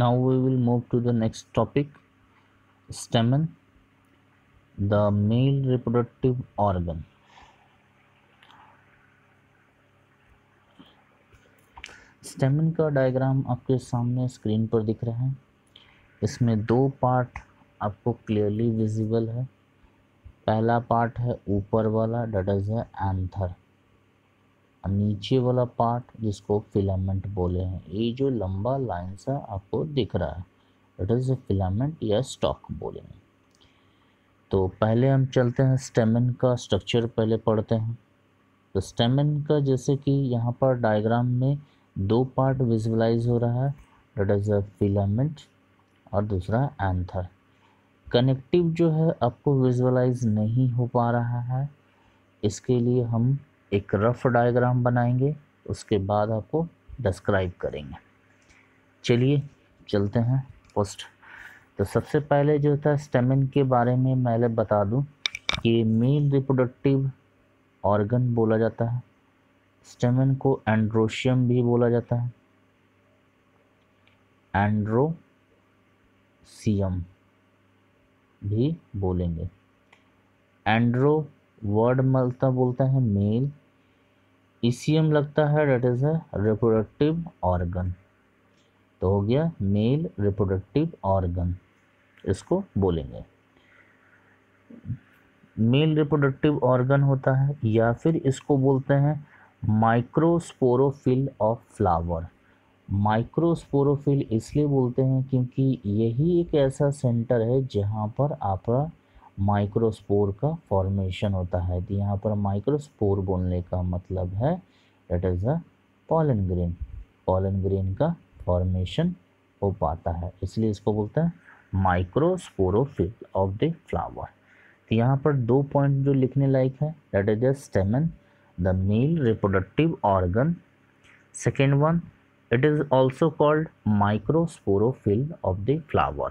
Now we will move to the next topic, stamen, the male reproductive organ. स्टेमन का diagram आपके सामने screen पर दिख रहा है। इसमें दो पार्ट आपको क्लियरली विजिबल है। पहला पार्ट है ऊपर वाला, डेट इज है एंथर, और नीचे वाला पार्ट जिसको फिलामेंट बोले हैं। ये जो लंबा लाइन सा आपको दिख रहा है, डेट इज फिलामेंट या स्टॉक बोलेंगे। तो पहले हम चलते हैं स्टेमन का स्ट्रक्चर पहले पढ़ते हैं। तो स्टेमन का जैसे कि यहाँ पर डायग्राम में दो पार्ट विजुअलाइज हो रहा है, डेट इज अ फिलामेंट और दूसरा एंथर। कनेक्टिव जो है आपको विजुअलाइज नहीं हो पा रहा है, इसके लिए हम एक रफ डायग्राम बनाएंगे, उसके बाद आपको डिस्क्राइब करेंगे। चलिए चलते हैं फर्स्ट। तो सबसे पहले जो था स्टेमन के बारे में मैं बता दूं कि मेल रिप्रोडक्टिव ऑर्गन बोला जाता है। स्टेमन को एंड्रोशियम भी बोला जाता है, एंड्रोसियम भी बोलेंगे। एंड्रो वर्ड मलता बोलता है मेल, इसियम लगता है that is a reproductive organ. तो हो गया मेल रिप्रोडक्टिव ऑर्गन, इसको बोलेंगे। मेल रिप्रोडक्टिव ऑर्गन होता है, या फिर इसको बोलते हैं माइक्रोस्पोरोफिल ऑफ फ्लावर। माइक्रोस्पोरोफिल इसलिए बोलते हैं क्योंकि यही एक ऐसा सेंटर है जहाँ पर आपका माइक्रोस्पोर का फॉर्मेशन होता है। तो यहाँ पर माइक्रोस्पोर बोलने का मतलब है that is a pollen grain. Pollen grain का फॉर्मेशन हो पाता है, इसलिए इसको बोलते हैं माइक्रोस्पोरोफिल ऑफ द फ्लावर। तो यहाँ पर दो पॉइंट जो लिखने लायक है, that is the स्टेमन, the male reproductive organ. Second one, it is also called microsporophyll of the flower,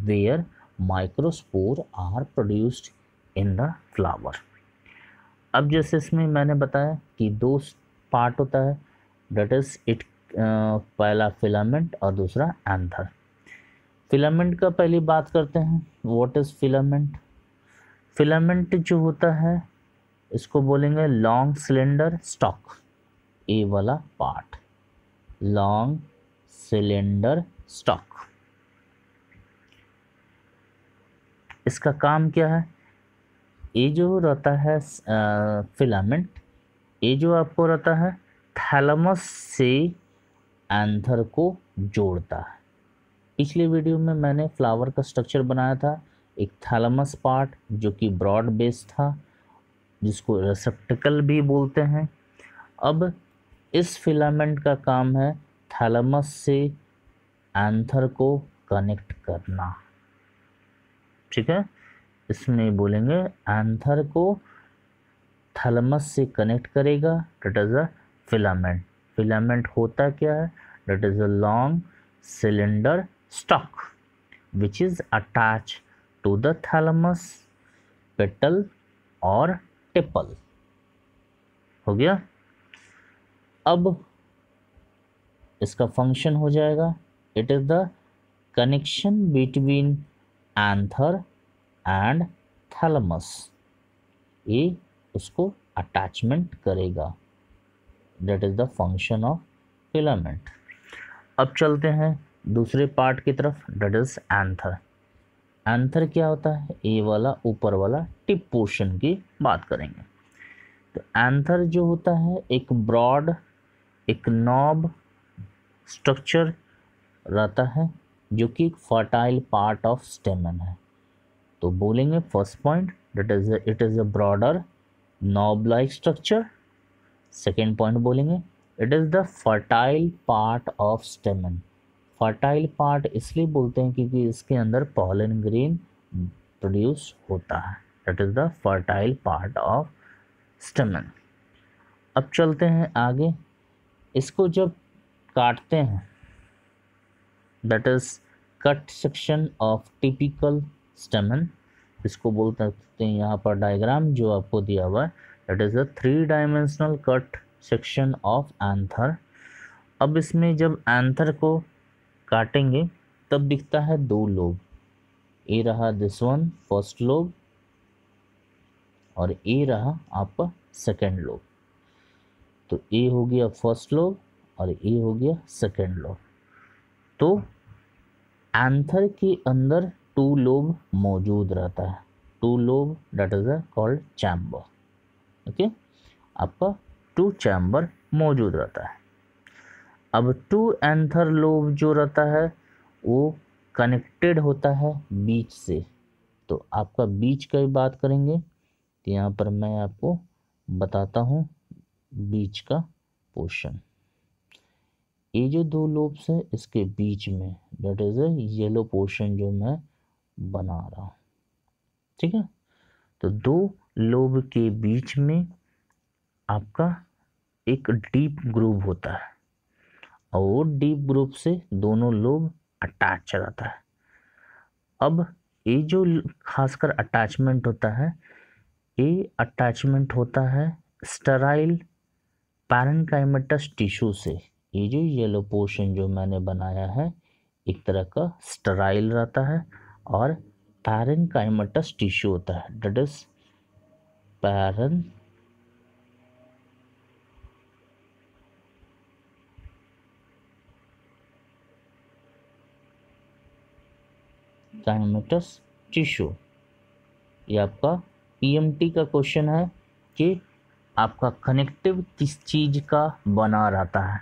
where microspore are produced in the flower. अब जैसे इसमें मैंने बताया कि दो पार्ट होता है, that is it पहला फिलामेंट और दूसरा एंथर। फिलामेंट का पहली बात करते हैं, what is फिलामेंट। फिलामेंट जो होता है इसको बोलेंगे लॉन्ग सिलेंडर स्टॉक, ए वाला पार्ट, लॉन्ग सिलेंडर स्टॉक। इसका काम क्या है, ये जो रहता है फिलामेंट, ये जो आपको रहता है थैलेमस से एंथर को जोड़ता है। पिछले वीडियो में मैंने फ्लावर का स्ट्रक्चर बनाया था, एक थैलेमस पार्ट जो कि ब्रॉड बेस था, जिसको रिसेप्टिकल भी बोलते हैं। अब इस फिलामेंट का काम है थैलेमस से एंथर को कनेक्ट करना, ठीक है। इसमें बोलेंगे एंथर को थैलेमस से कनेक्ट करेगा, that is a filament. Filament होता क्या है, that is a long cylinder stalk which is attach to the thalamus petal और टिपल। हो गया। अब इसका फंक्शन हो जाएगा, it is the connection between anther and thalamus, ये उसको अटैचमेंट करेगा, that is the function of filament. अब चलते हैं दूसरे पार्ट की तरफ, दैट इज एंथर। एंथर क्या होता है, ये वाला ऊपर वाला टिप पोर्शन की बात करेंगे। तो एंथर जो होता है एक ब्रॉड, एक नॉब स्ट्रक्चर रहता है जो कि एक फर्टाइल पार्ट ऑफ स्टेमन है। तो बोलेंगे first point, that is it is a broader knob like structure. Second point बोलेंगे it is the fertile part of stamen. Fertile part इसलिए बोलते हैं क्योंकि इसके अंदर पॉलन ग्रेन प्रोड्यूस होता है, that is the fertile part of स्टेमन। अब चलते हैं आगे। इसको जब काटते हैं, that is cut section of typical स्टेमन, इसको बोल सकते हैं। यहाँ पर डायग्राम जो आपको दिया हुआ है, that is a 3 dimensional cut section of anther. अब इसमें जब एंथर को काटेंगे तब दिखता है 2 लोब। ए रहा दिस वन फर्स्ट लोब और ए रहा आपका सेकेंड लोब। तो ए हो गया फर्स्ट लोब और ए हो गया सेकेंड लोब। तो एंथर के अंदर 2 लोब मौजूद रहता है। 2 lobe that is called chamber. Okay, आपका 2 चैम्बर मौजूद रहता है। अब 2 एंथर लोब जो रहता है वो कनेक्टेड होता है बीच से। तो आपका बीच की बात करेंगे तो यहाँ पर मैं आपको बताता हूँ बीच का पोर्शन। ये जो 2 लोब्स है इसके बीच में दैट इज येलो पोर्शन जो मैं बना रहा हूँ। ठीक है, तो 2 लोब के बीच में आपका एक डीप ग्रूव होता है और डीप ग्रूव से दोनों लोब अटैच रहता है। अब ये जो खासकर अटैचमेंट होता है, ये अटैचमेंट होता है स्टेराइल पैरेन्काइमेटस टिश्यू से। ये जो येलो पोर्शन जो मैंने बनाया है एक तरह का स्टेराइल रहता है और पैरेन्काइमेटस टिश्यू होता है दैट इज पैरेन्काइमेटस टिश्यू। ये आपका पीएमटी का क्वेश्चन है कि आपका कनेक्टिव किस चीज का बना रहता है।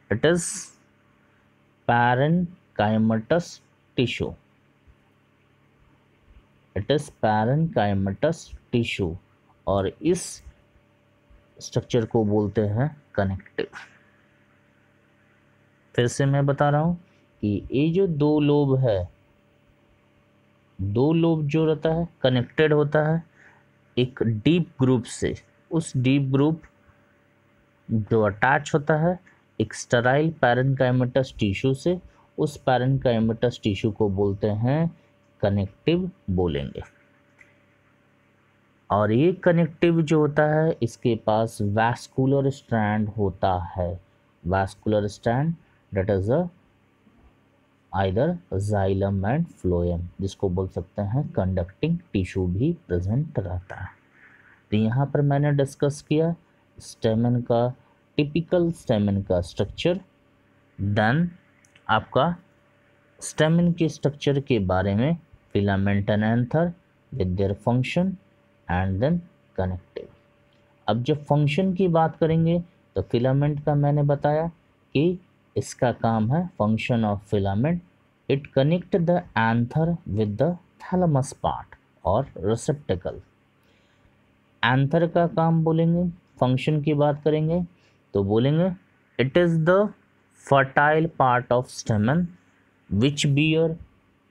It is parenchymatous tissue. It is parenchymatous tissue और इस स्ट्रक्चर को बोलते हैं कनेक्टिव। फिर से मैं बता रहा हूँ कि ये जो 2 लोब है, 2 लोब जो रहता है कनेक्टेड होता है एक डीप ग्रुप से। उस डीप ग्रुप जो अटैच होता है एक स्टेराइल पैरेन्काइमेटस टिश्यू से, उस पैरेन्काइमेटस टिश्यू को बोलते हैं कनेक्टिव बोलेंगे। और ये कनेक्टिव जो होता है इसके पास वैस्कुलर स्ट्रैंड होता है। Vascular strand that is either xylem and phloem, जिसको बोल सकते हैं कंडक्टिंग टिश्यू भी प्रेजेंट रहता है। तो यहाँ पर मैंने डिस्कस किया स्टेमन का, टिपिकल स्टेमन का स्ट्रक्चर, देन आपका स्टेमन के स्ट्रक्चर के बारे में filament and anther with their function and then connective. अब जब फंक्शन की बात करेंगे तो फिलामेंट का मैंने बताया कि इसका काम है function of filament, it connect the anther with the thalamus part और रिसेप्टेकल। एंथर का काम बोलेंगे, फंक्शन की बात करेंगे तो बोलेंगे it is the fertile part of stamen which bear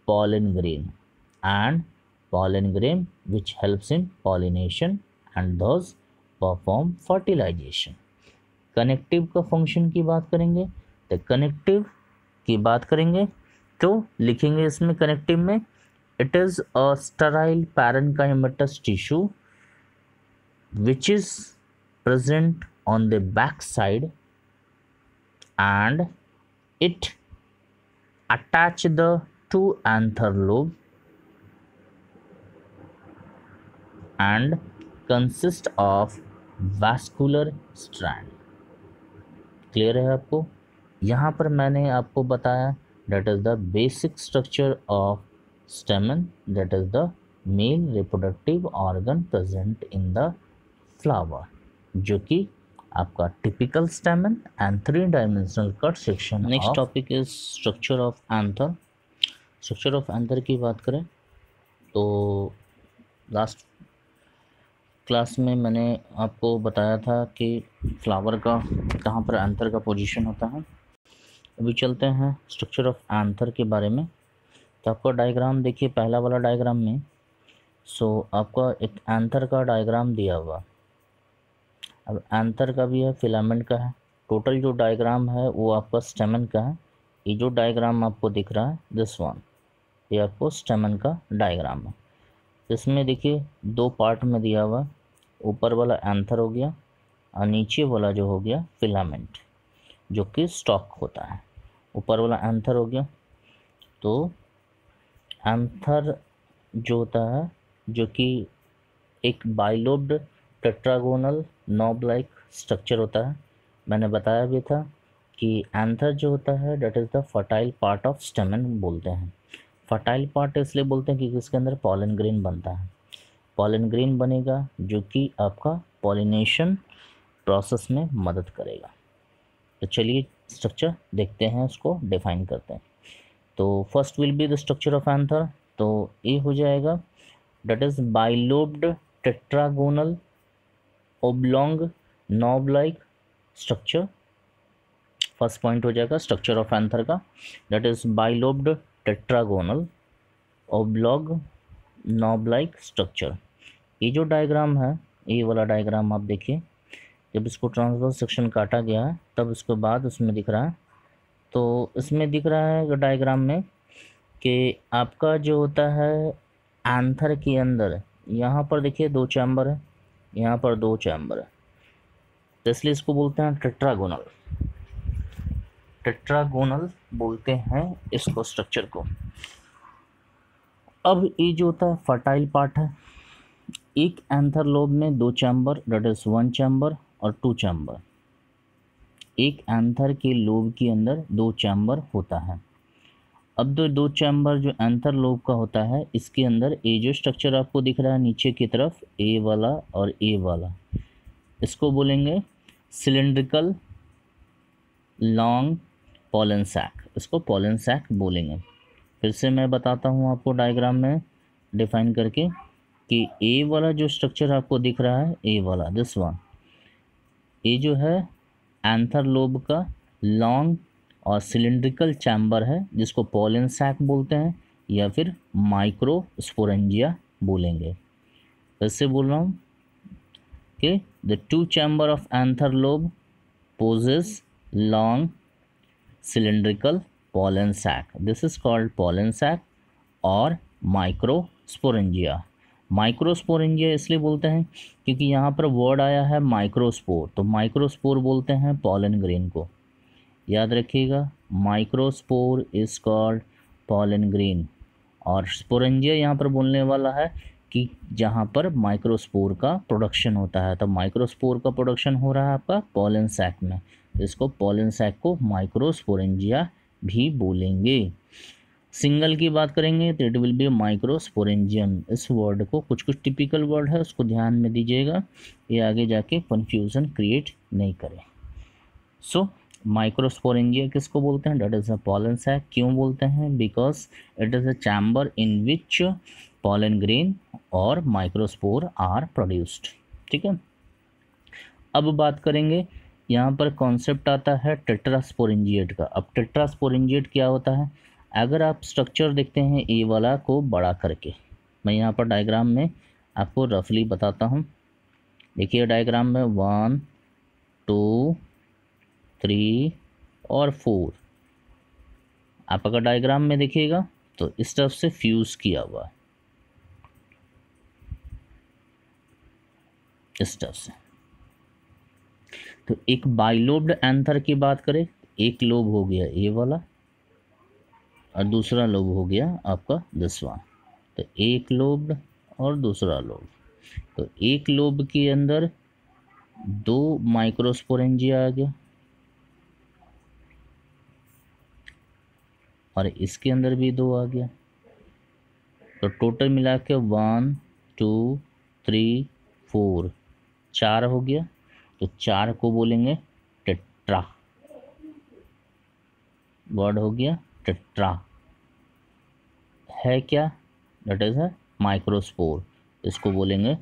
pollen grain and pollen grain which helps in pollination and thus perform fertilization। Connective का फंक्शन की बात करेंगे तो कनेक्टिव की बात करेंगे तो लिखेंगे इसमें कनेक्टिव में it is a sterile parenchymatous tissue which is present on the back side and it attach the 2 anther lobe and consist of vascular strand। Clear है आपको? यहाँ पर मैंने आपको बताया that is the basic structure of stamen, that is the male reproductive organ present in the flower, जो कि आपका typical स्टेमन and 3 dimensional cut section. Next topic is structure of anther. Structure of anther की बात करें तो last class में मैंने आपको बताया था कि फ्लावर का कहाँ पर एंथर का पोजीशन होता है। अभी चलते हैं स्ट्रक्चर ऑफ एंथर के बारे में। तो आपका डायग्राम देखिए, पहला वाला डायग्राम में आपका एक एंथर का डायग्राम दिया हुआ। अब एंथर का भी है, फिलामेंट का है। टोटल जो डायग्राम है वो आपका स्टेमन का है। ये जो डायग्राम आपको दिख रहा है दिस वन, ये आपको स्टेमन का डायग्राम है। इसमें देखिए 2 पार्ट में दिया हुआ, ऊपर वाला एंथर हो गया, और नीचे वाला जो हो गया फिलामेंट जो कि स्टॉक होता है। ऊपर वाला एंथर हो गया। तो एंथर जो होता है, जो कि एक bilobed tetragonal knob like structure होता है। मैंने बताया भी था कि एंथर जो होता है that is the fertile part of स्टेमन बोलते हैं। फर्टाइल पार्ट इसलिए बोलते हैं क्योंकि इसके अंदर पॉलन ग्रेन बनता है। पॉलन ग्रेन बनेगा जो कि आपका पॉलिनेशन प्रोसेस में मदद करेगा। तो चलिए स्ट्रक्चर देखते हैं, उसको डिफाइन करते हैं। तो first will be the structure of anther. तो ये हो जाएगा that is bilobed tetragonal oblong knob like structure। First point हो जाएगा स्ट्रक्चर ऑफ एंथर का, that is bilobed tetragonal oblong knob like structure। ये जो डायग्राम है, ये वाला डायग्राम आप देखिए, जब इसको ट्रांसवर्स सेक्शन काटा गया है तब उसके बाद उसमें दिख रहा है। तो इसमें दिख रहा है डायग्राम में कि आपका जो होता है एंथर के अंदर, यहाँ पर देखिए 2 चैम्बर है, यहाँ पर 2 चैम्बर है, तो इसलिए इसको बोलते हैं टेट्रागोनल। टेट्रागोनल बोलते हैं इसको स्ट्रक्चर को। अब ये जो होता है फर्टाइल पार्ट है, एक एंथर लोब में 2 चैम्बर डेट इज 1 चैम्बर और 2 चैम्बर। एक एंथर के लोब के अंदर 2 चैम्बर होता है। अब दो चैम्बर जो एंथर लोब का होता है, इसके अंदर ये जो स्ट्रक्चर आपको दिख रहा है नीचे की तरफ, ए वाला और ए वाला, इसको बोलेंगे सिलेंड्रिकल लॉन्ग पॉलन सैक। इसको पॉलन सैक बोलेंगे। फिर से मैं बताता हूँ आपको डायग्राम में डिफाइन करके कि ए वाला जो स्ट्रक्चर आपको दिख रहा है, ए वाला दिस वन, ये जो है एंथर लोब का लॉन्ग और सिलिंड्रिकल चैम्बर है, जिसको पॉलन सैक बोलते हैं या फिर माइक्रोस्पोरेंजिया बोलेंगे। फिर से बोल रहा हूँ कि the 2 chamber of anther lobe possess long cylindrical pollen sac। This is called pollen sac और माइक्रोस्पोरेंजिया। माइक्रोस्पोरेंजिया इसलिए बोलते हैं क्योंकि यहाँ पर वर्ड आया है माइक्रोस्पोर, तो माइक्रोस्पोर बोलते हैं पॉलन ग्रेन को। याद रखिएगा, microspore is called pollen grain, और स्पोरेंजिया यहाँ पर बोलने वाला है कि जहाँ पर माइक्रोस्पोर का प्रोडक्शन होता है। तो माइक्रोस्पोर का प्रोडक्शन हो रहा है आपका पॉलन सैक में, इसको पॉलन सैक को माइक्रोस्पोरेंजिया भी बोलेंगे। सिंगल की बात करेंगे तो इट विल बी माइक्रोस्पोरेंजियम। इस वर्ड को, कुछ कुछ टिपिकल वर्ड है उसको ध्यान में दीजिएगा, ये आगे जाके कन्फ्यूज़न क्रिएट नहीं करे। सो माइक्रोस्पोरेंजिया किसको बोलते हैं? That is a pollen sac. क्यों बोलते हैं? Because it is a chamber in which pollen grain और माइक्रोस्पोर आर प्रोड्यूस्ड। ठीक है, अब बात करेंगे, यहाँ पर कॉन्सेप्ट आता है टेट्रास्पोरेंजिएट का। अब टेट्रास्पोरेंजिएट क्या होता है? अगर आप स्ट्रक्चर देखते हैं ए वाला को बड़ा करके, मैं यहाँ पर डायग्राम में आपको रफली बताता हूँ। देखिए डायग्राम में 1 2 3 और 4, आप अगर डायग्राम में देखिएगा तो इस तरफ से फ्यूज़ किया हुआ, इस तरफ से। तो एक बाइलोब्ड एंथर की बात करें, एक लोब हो गया ए वाला और दूसरा लोब हो गया आपका दिसवा। तो एक लोब और दूसरा लोब, तो एक लोब के अंदर 2 माइक्रोस्पोरेंजिया आ गया और इसके अंदर भी 2 आ गया। तो टोटल मिला के 1 2 3 4 4 हो गया। तो 4 को बोलेंगे टेट्रा, वर्ड हो गया टेट्रा। है क्या? दैट इज है माइक्रोस्पोर, इसको बोलेंगे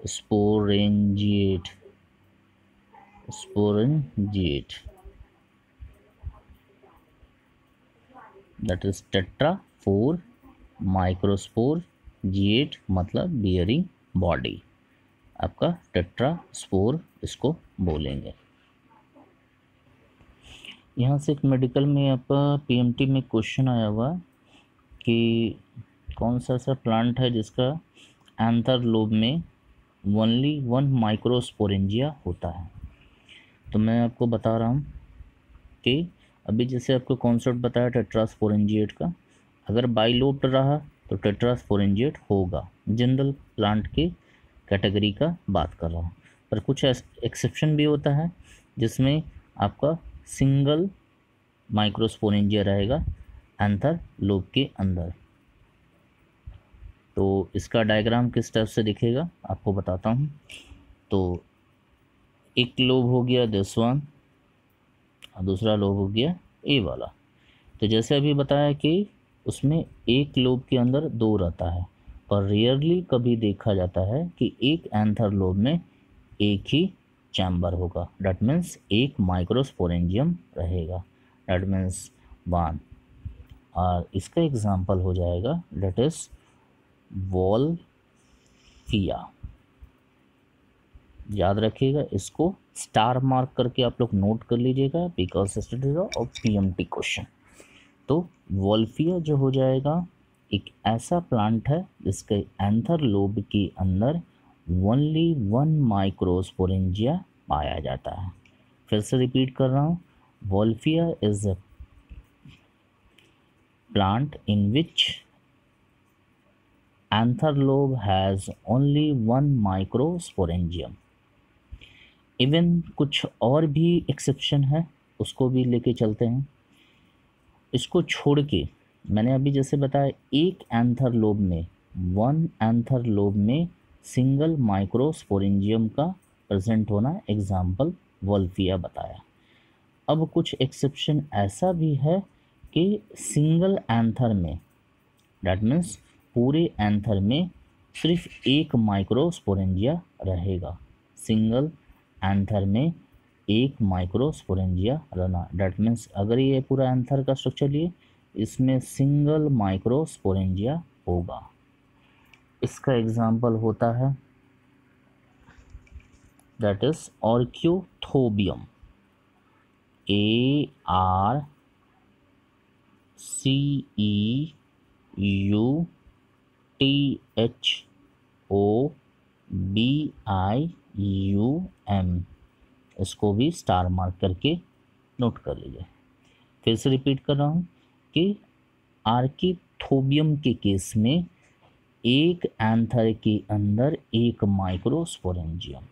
sporangiate, sporangiate, that is tetra 4 microspore जिएट मतलब बियरिंग बॉडी, आपका टेट्रा स्पोर इसको बोलेंगे। यहाँ से एक मेडिकल में आपका पीएमटी में क्वेश्चन आया हुआ कि कौन सा ऐसा प्लांट है जिसका एंथर लोब में ओनली 1 माइक्रोस्पोरेंजिया होता है। तो मैं आपको बता रहा हूँ कि अभी जैसे आपको कॉन्सेप्ट बताया टेट्रास्पोरेंजिएट का, अगर बाइलोब्ड रहा तो टेट्रास्पोरेंजिएट होगा। जनरल प्लांट की कैटेगरी का बात कर रहा हूँ, पर कुछ एक्सेप्शन भी होता है जिसमें आपका सिंगल माइक्रोस्पोरेंजिया रहेगा एंथर लोब के अंदर। तो इसका डायग्राम किस टाइप से दिखेगा आपको बताता हूँ। तो एक लोब हो गया दिस वन और दूसरा लोब हो गया ए वाला। तो जैसे अभी बताया कि उसमें एक लोब के अंदर दो रहता है, पर रेयरली कभी देखा जाता है कि एक एंथर लोब में एक ही चैम्बर होगा। डैट मीन्स एक माइक्रोस्पोरेंजियम रहेगा, डैट मीन्स वन। और इसका एग्जाम्पल हो जाएगा डेट इज वॉल्फिया। याद रखिएगा, इसको स्टार मार्क करके आप लोग नोट कर लीजिएगा because it is of PMT question. तो वॉल्फिया जो हो जाएगा एक ऐसा प्लांट है जिसके एंथर लोब के अंदर ओनली वन माइक्रोस्पोरेंजिया पाया जाता है। फिर से रिपीट कर रहा हूँ, Wolffia is a plant in which anther lobe has only one microsporangium. Even कुछ और भी एक्सेप्शन है, उसको भी लेके चलते हैं। इसको छोड़ के मैंने अभी जैसे बताया एक एंथर लोब में, वन एंथर लोब में सिंगल माइक्रोस्पोरेंजियम का प्रेजेंट होना, एग्जाम्पल वॉल्फिया बताया। अब कुछ एक्सेप्शन ऐसा भी है कि सिंगल एंथर में, डैट मीन्स पूरे एंथर में सिर्फ एक माइक्रोस्पोरेंजिया रहेगा। सिंगल एंथर में एक माइक्रोस्पोरेंजिया रहना, डैट मीन्स अगर ये पूरा एंथर का स्ट्रक्चर लिए इसमें सिंगल माइक्रोस्पोरेंजिया होगा। इसका एग्जाम्पल होता है दैट इज ऑर्क्योथोबियम, ARCEUTHOBIUM। इसको भी स्टार मार्क करके नोट कर लीजिए। फिर से रिपीट कर रहा हूँ कि आर्किथोबियम के केस में एक एंथर के अंदर एक माइक्रोस्पोरेंजियम,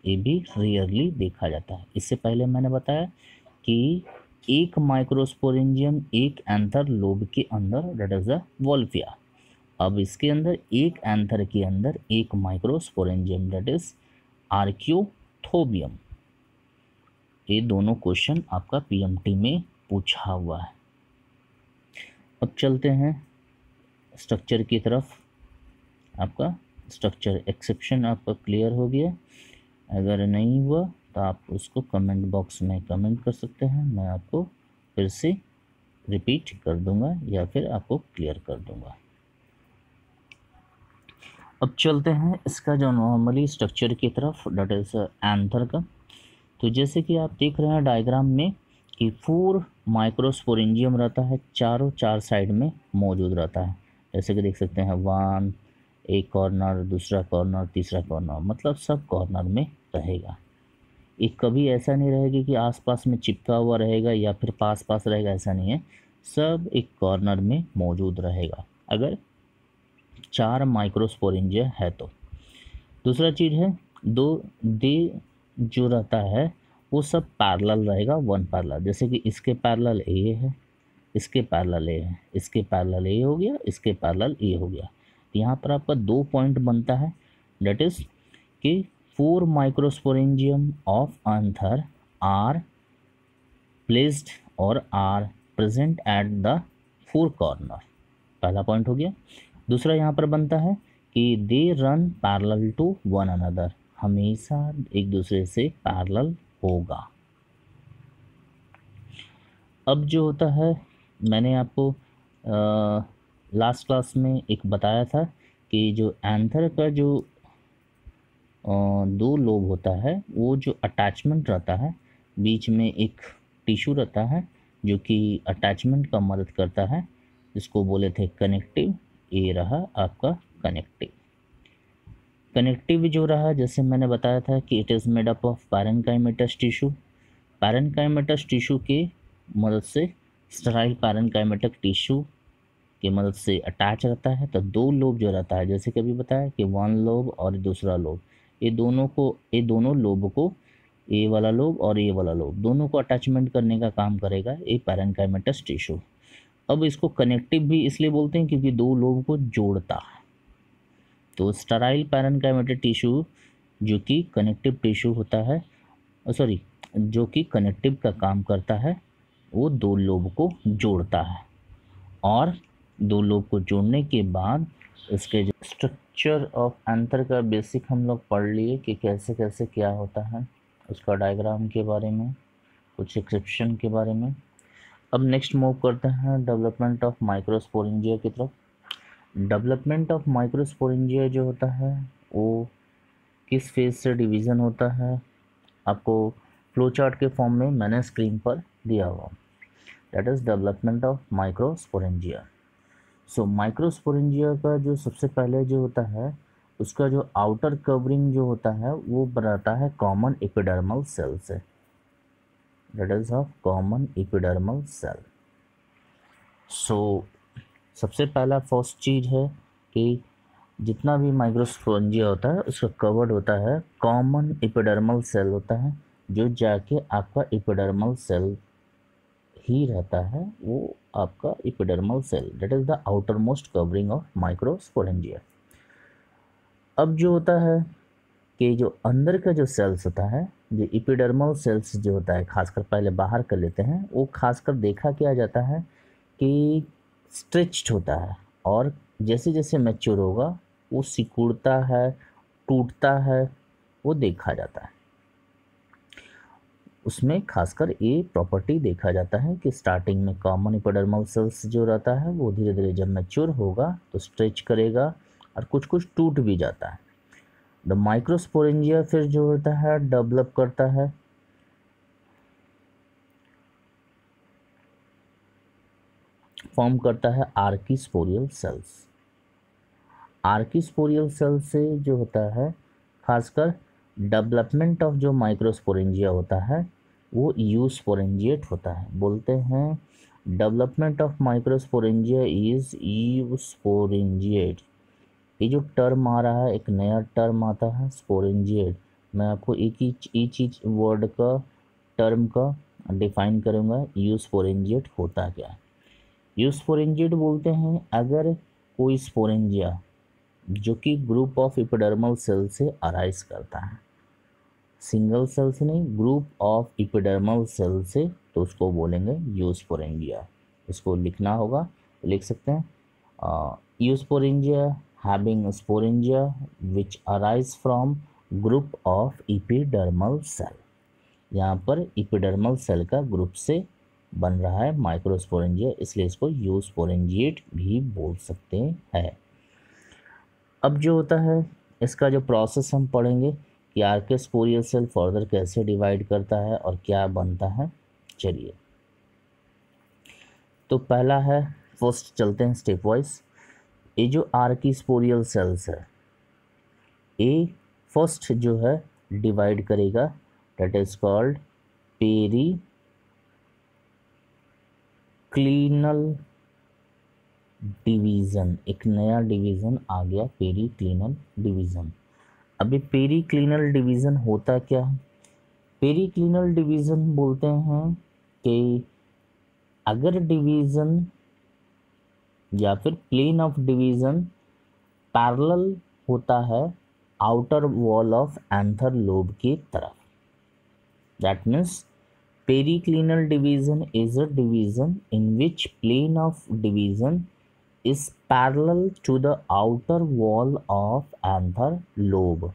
ये भी रेयरली देखा जाता है। इससे पहले मैंने बताया कि एक माइक्रोस्पोरेंजियम एक एंथर लोब के अंदर, दैट इज द वॉल्फिया। अब इसके अंदर एक एंथर के अंदर एक माइक्रोस्पोरेंजियम, दैट इज आर्कियोथोबियम। ये दोनों क्वेश्चन आपका पीएमटी में पूछा हुआ है। अब चलते हैं स्ट्रक्चर की तरफ। आपका स्ट्रक्चर एक्सेप्शन आपका क्लियर हो गया। अगर नहीं हुआ तो आप उसको कमेंट बॉक्स में कमेंट कर सकते हैं, मैं आपको फिर से रिपीट कर दूंगा या फिर आपको क्लियर कर दूंगा। अब चलते हैं इसका जो नॉर्मली स्ट्रक्चर की तरफ, डेट इज एंथर का। तो जैसे कि आप देख रहे हैं डायग्राम में कि 4 माइक्रोस्पोरेंजियम रहता है, चारों चार साइड में मौजूद रहता है। जैसे कि देख सकते हैं 1, एक कॉर्नर, दूसरा कॉर्नर, तीसरा कॉर्नर, मतलब सब कॉर्नर में रहेगा। एक कभी ऐसा नहीं रहेगा कि आसपास में चिपका हुआ रहेगा या फिर पास पास रहेगा, ऐसा नहीं है। सब एक कॉर्नर में मौजूद रहेगा अगर 4 माइक्रोस्पोरेंजिया है तो। दूसरा चीज़ है दे जो रहता है वो सब पैरेलल रहेगा, वन पैरेलल। जैसे कि इसके पैरेलल ए है, इसके पैरेलल ए है, इसके पैरेलल ए हो गया, इसके पैरेलल ए हो गया। यहाँ पर आपका 2 पॉइंट बनता है, डेट इज कि 4 microsporangium of anther are placed और are present at the 4 corner. पहला पॉइंट हो गया। दूसरा यहाँ पर बनता है कि they run parallel to one another, हमेशा एक दूसरे से पैरेलल होगा। अब जो होता है, मैंने आपको लास्ट क्लास में एक बताया था कि जो एंथर का जो 2 लोब होता है, वो जो अटैचमेंट रहता है, बीच में एक टिश्यू रहता है जो कि अटैचमेंट का मदद करता है, जिसको बोले थे कनेक्टिव। ये रहा आपका कनेक्टिव। कनेक्टिव जो रहा, जैसे मैंने बताया था कि it is made up of parenchymatous tissue. Parenchymatous tissue के मदद से, स्टेराइल पैरेन्काइमेटिक टिश्यू की मदद से अटैच रहता है। तो दो लोब जो रहता है, जैसे कि अभी बताया कि वन लोब और दूसरा लोब, ये दोनों लोब को, ए वाला लोब और ए वाला लोब दोनों को अटैचमेंट करने का काम करेगा ये पैरेन्काइमेटस टिश्यू। अब इसको कनेक्टिव भी इसलिए बोलते हैं क्योंकि दो लोब को जोड़ता है। तो स्टेराइल पैरेन्काइमेटिक टिश्यू जो कि कनेक्टिव टिश्यू होता है, सॉरी, जो कि कनेक्टिव का काम करता है, वो दो लोब को जोड़ता है। और दो लोब को जोड़ने के बाद इसके जो स्ट्रक्चर ऑफ एंथर का बेसिक हम लोग पढ़ लिए कि कैसे कैसे क्या होता है, उसका डायग्राम के बारे में, कुछ एक्सेप्शन के बारे में। अब नेक्स्ट मूव करते हैं डेवलपमेंट ऑफ माइक्रोस्पोरेंजिया की तरफ। डेवलपमेंट ऑफ माइक्रोस्पोरेंजिया जो होता है वो किस फेज से डिवीज़न होता है, आपको फ्लो चार्ट के फॉर्म में मैंने स्क्रीन पर दिया हुआ। That is development of microsporangia. So microsporangia का जो सबसे पहले जो होता है, उसका जो आउटर कवरिंग जो होता है वो बनाता है कॉमन एपिडर्मल सेल से। That is of common epidermal cell. So सबसे पहला फर्स्ट चीज़ है कि जितना भी माइक्रोस्पोरेंजिया होता है उसका कवर्ड होता है कॉमन एपिडर्मल सेल होता है, जो जाके आपका एपिडर्मल सेल ही रहता है, वो आपका epidermal cell. That is the outer most covering of microsporangia. अब जो होता है कि जो अंदर का जो सेल्स होता है, जो एपिडर्मल सेल्स जो होता है, खासकर पहले बाहर कर लेते हैं, वो खासकर देखा किया जाता है कि स्ट्रेच्ड होता है, और जैसे जैसे मैच्योर होगा वो सिकुड़ता है, टूटता है, वो देखा जाता है। उसमें खासकर ये प्रॉपर्टी देखा जाता है कि स्टार्टिंग में कॉमन एपिडर्मल सेल्स जो रहता है वो धीरे धीरे जब मैच्योर होगा तो स्ट्रेच करेगा और कुछ कुछ टूट भी जाता है। द माइक्रोस्पोरेंजिया फिर जो होता है डेवलप करता है, फॉर्म करता है आर्कीस्पोरियल सेल्स। आर्कीस्पोरियल सेल से जो होता है खासकर डेवलपमेंट ऑफ जो माइक्रोस्पोरेंजिया होता है वो यूस्पोरेंजिएट होता है। बोलते हैं development of microsporangia is eusporangiate. ये जो टर्म आ रहा है, एक नया टर्म आता है स्पोरेंजिएट। मैं आपको एक ही वर्ड का, टर्म का डिफाइन करूँगा, यूस्पोरेंजिएट होता क्या है। यूस्पोरेंजिएट बोलते हैं अगर कोई स्पोरेंजिया जो कि ग्रुप ऑफ एपिडर्मल सेल से अराइज करता है, सिंगल सेल से नहीं, ग्रुप ऑफ एपिडर्मल सेल से, तो उसको बोलेंगे यूस्पोरेंजिया। इसको लिखना होगा तो लिख सकते हैं eusporangia having sporangia which arise from group of epidermal cell. यहाँ पर एपिडर्मल सेल का ग्रुप से बन रहा है माइक्रोस्पोरेंजिया, इसलिए इसको यूस्पोरेंजिएट भी बोल सकते हैं। अब जो होता है इसका जो प्रोसेस हम पढ़ेंगे कि आर्कीस्पोरियल सेल फर्दर कैसे डिवाइड करता है और क्या बनता है। चलिए, तो पहला है, फर्स्ट चलते हैं स्टेप वाइज। ये जो आर्कीस्पोरियल सेल्स है, ये फर्स्ट जो है डिवाइड करेगा, that is called periclinal division. एक नया डिवीज़न आ गया, पेरिक्लिनल डिवीज़न। अभी पेरिक्लिनल डिवीज़न होता क्या है? पेरिक्लिनल डिवीज़न बोलते हैं कि अगर डिवीज़न या फिर प्लेन ऑफ डिवीज़न पैरेलल होता है outer wall of anther lobe की तरफ, that means periclinal division is a division in which plane of division is parallel to the outer wall of anther lobe।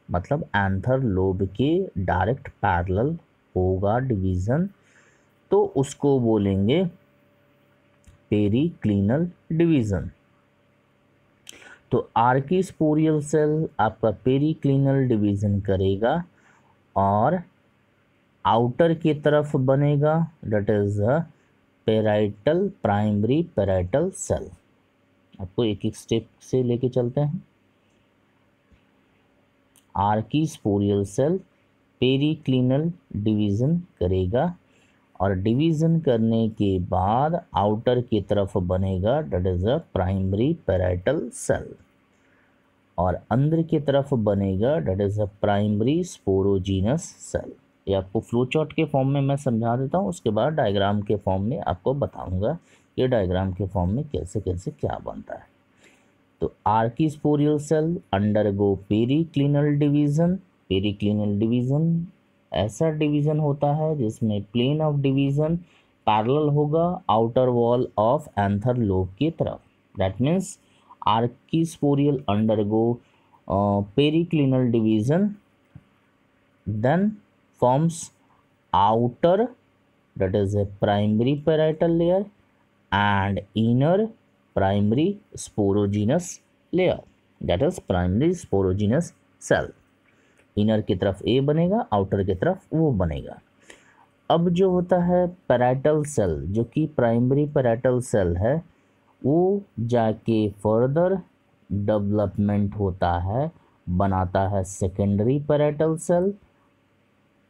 मतलब anther lobe के direct parallel होगा division, तो उसको बोलेंगे periclinal division. तो archesporial cell आपका पेरिक्लिनल डिवीज़न करेगा और आउटर की तरफ बनेगा, that is a parietal, primary parietal cell. आपको एक एक स्टेप से लेके चलते हैं। आर्कीस्पोरियल सेल पेरिक्लिनल डिवीज़न करेगा और डिवीज़न करने के बाद आउटर की तरफ बनेगा that is a primary parietal cell, और अंदर की तरफ बनेगा that is a primary sporogenous cell. ये आपको फ्लो चार्ट के फॉर्म में मैं समझा देता हूँ, उसके बाद डायग्राम के फॉर्म में आपको बताऊंगा ये डायग्राम के फॉर्म में कैसे कैसे क्या बनता है। तो archesporial cell undergo periclinal division. Periclinal division ऐसा डिवीज़न होता है जिसमें प्लेन ऑफ डिवीज़न पैरेलल होगा outer wall of anther lobe की तरफ। That means archesporial undergo periclinal division, then forms outer that is a primary parietal layer and inner primary sporogenous layer that is primary sporogenous cell। Inner की तरफ ए बनेगा, outer की तरफ वो बनेगा। अब जो होता है पैराइटल सेल जो कि प्राइमरी पैराइटल सेल है, वो जाके फर्दर डेवलपमेंट होता है, बनाता है सेकेंडरी पैराइटल सेल।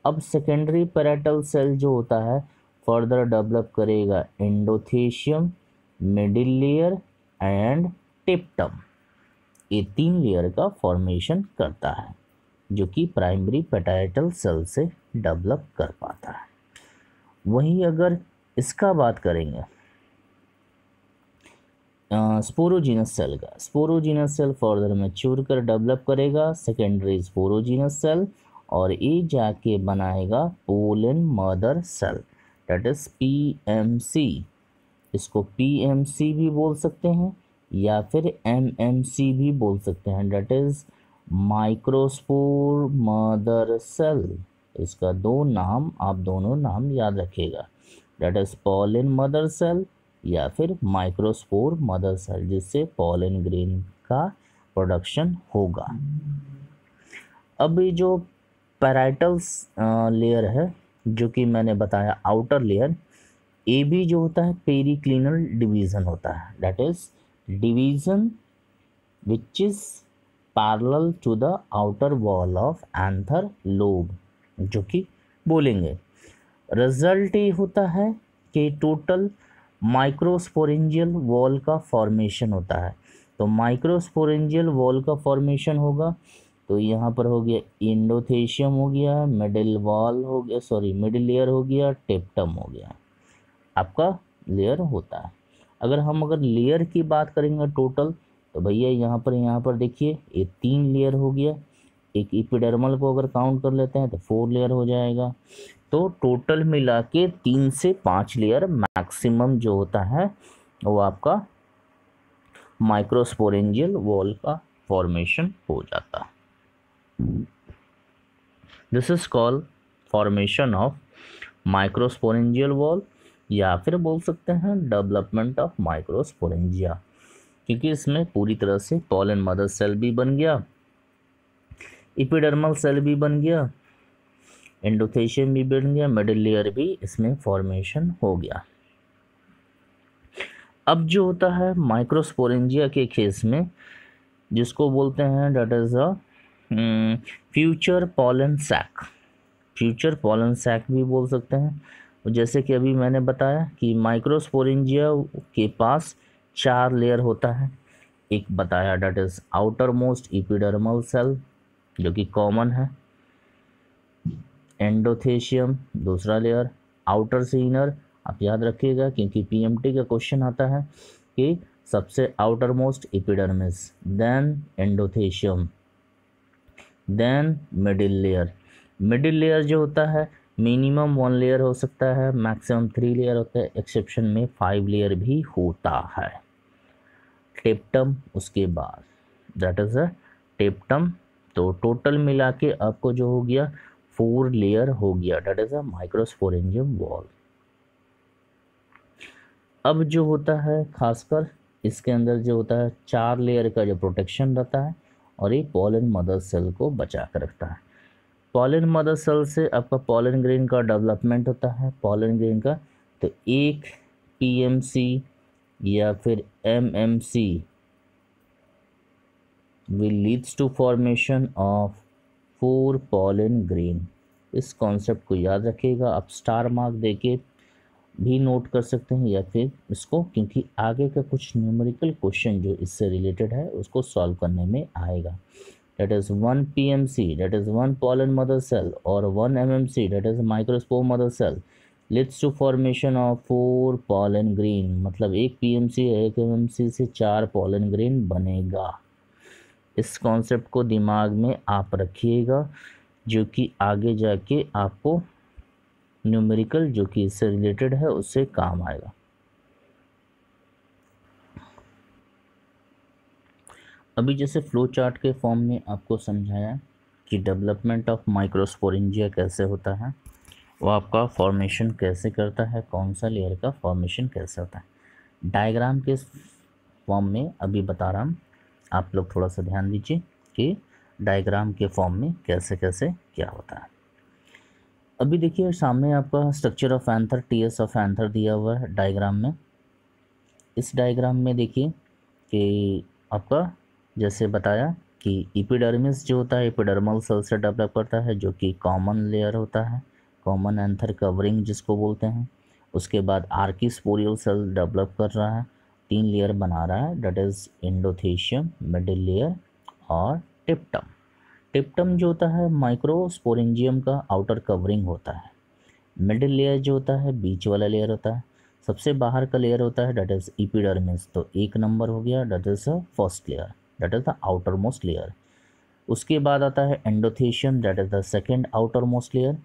अब सेकेंडरी पैराइटल सेल जो होता है फर्दर डेवलप करेगा endothecium, middle layer and tapetum. ये 3 लेयर का फॉर्मेशन करता है जो कि प्राइमरी पैराइटल सेल से डेवलप कर पाता है। वहीं अगर इसका बात करेंगे स्पोरोजीनस सेल का, स्पोरोजीनस सेल फर्दर मैच्योर कर डेवलप करेगा सेकेंडरी स्पोरोजीनस सेल, और ये जाके बनाएगा pollen mother cell that is PMC. इसको पीएमसी भी बोल सकते हैं या फिर एमएमसी भी बोल सकते हैं, that is microspore mother cell. इसका दो नाम, आप दोनों नाम याद रखिएगा, that is pollen mother cell या फिर माइक्रोस्पोर मदर सेल, जिससे पोलन ग्रेन का प्रोडक्शन होगा। अब ये जो पैराइटल लेयर है जो कि मैंने बताया आउटर लेयर, ए भी जो होता है पेरिक्लिनल डिवीज़न होता है, that is division which is parallel to the outer wall of anther lobe, जो कि बोलेंगे रिजल्ट ये होता है कि टोटल माइक्रोस्पोरेंजियल वॉल का फॉर्मेशन होता है। तो माइक्रोस्पोरेंजियल वॉल का फॉर्मेशन होगा तो यहाँ पर हो गया एंडोथेशियम हो गया, मिडिल वॉल हो गया, सॉरी मिडिल लेयर हो गया, टिप्टम हो गया, आपका लेयर होता है। अगर लेयर की बात करेंगे टोटल, तो भैया यहाँ पर देखिए ये 3 लेयर हो गया। एक एपिडर्मल को अगर काउंट कर लेते हैं तो 4 लेयर हो जाएगा। तो टोटल मिला के 3 से 5 लेयर मैक्सिमम जो होता है वो आपका माइक्रोस्पोरेंजियल वॉल का फॉर्मेशन हो जाता है। This is called formation of microsporangial wall, या फिर बोल सकते हैं डेवलपमेंट ऑफ माइक्रोस्पोरेंजिया, क्योंकि इसमें पूरी तरह से पोलन मदर सेल भी बन गया, एपिडर्मल सेल भी बन गया, एंडोथेशियम भी बन गया, मिडिल लेयर भी इसमें फॉर्मेशन हो गया। अब जो होता है माइक्रोस्पोरेंजिया के केस में, जिसको बोलते हैं that is a future pollen sac, future pollen sac भी बोल सकते हैं। जैसे कि अभी मैंने बताया कि माइक्रोस्पोरेंजिया के पास 4 लेयर होता है। एक बताया that is outermost epidermal cell जो कि कॉमन है, एंडोथेशियम दूसरा लेयर, आउटर से इनर आप याद रखिएगा क्योंकि पीएमटी का क्वेश्चन आता है कि सबसे outermost epidermis, then endothecium, then middle layer. Middle layer जो होता है मिनिमम 1 लेयर हो सकता है, मैक्सिमम 3 लेयर होता है, एक्सेप्शन में 5 लेयर भी होता है। टिप्टम उसके बाद दैट इज अ टिप्टम। तो टोटल मिला के आपको जो हो गया 4 लेयर हो गया, that is a microsporangium wall. अब जो होता है खासकर इसके अंदर जो होता है 4 लेयर का जो प्रोटेक्शन रहता है और ये पोलन मदर सेल को बचा कर रखता है। पोलन मदर सेल से आपका पोलन ग्रेन का डेवलपमेंट होता है, पोलन ग्रेन का। तो एक पीएमसी या फिर MMC will leads to formation of 4 pollen grain. इस कॉन्सेप्ट को याद रखिएगा, आप स्टार मार्क देके भी नोट कर सकते हैं या फिर इसको, क्योंकि आगे का कुछ न्यूमेरिकल क्वेश्चन जो इससे रिलेटेड है उसको सॉल्व करने में आएगा। That is 1 PMC, that is 1 pollen mother cell, or 1 MMC, that is microspore mother cell, leads to formation of 4 pollen grain। मतलब एक PMC एक MMC से 4 pollen grain बनेगा। इस कॉन्सेप्ट को दिमाग में आप रखिएगा, जो कि आगे जाके आपको न्यूमेरिकल जो कि इससे रिलेटेड है उससे काम आएगा। अभी जैसे फ्लो चार्ट के फॉर्म में आपको समझाया कि डेवलपमेंट ऑफ माइक्रोस्पोरेंजिया कैसे होता है, वो आपका फॉर्मेशन कैसे करता है, कौन सा लेयर का फॉर्मेशन कैसे होता है। डायग्राम के फॉर्म में अभी बता रहा हूँ, आप लोग थोड़ा सा ध्यान दीजिए कि डायग्राम के फॉर्म में कैसे कैसे क्या होता है। अभी देखिए सामने आपका structure of anther, TS of anther दिया हुआ है डायग्राम में। इस डायग्राम में देखिए कि आपका जैसे बताया कि एपिडर्मिस जो होता है एपिडर्मल सेल से डेवलप करता है, जो कि कॉमन लेयर होता है, कॉमन एंथर कवरिंग जिसको बोलते हैं। उसके बाद आर्किस्पोरियल सेल डेवलप कर रहा है, 3 लेयर बना रहा है, that is endothecium, middle layer और टिप्टम। टिप्टम जो होता है माइक्रोस्पोरेंजियम का आउटर कवरिंग होता है। मिडिल लेयर जो होता है बीच वाला लेयर होता है। सबसे बाहर का लेयर होता है दैट इज़ एपिडर्मिस, तो 1 नंबर हो गया, that is the first layer, that is the outer most layer. उसके बाद आता है endothecium, that is the second outer most layer,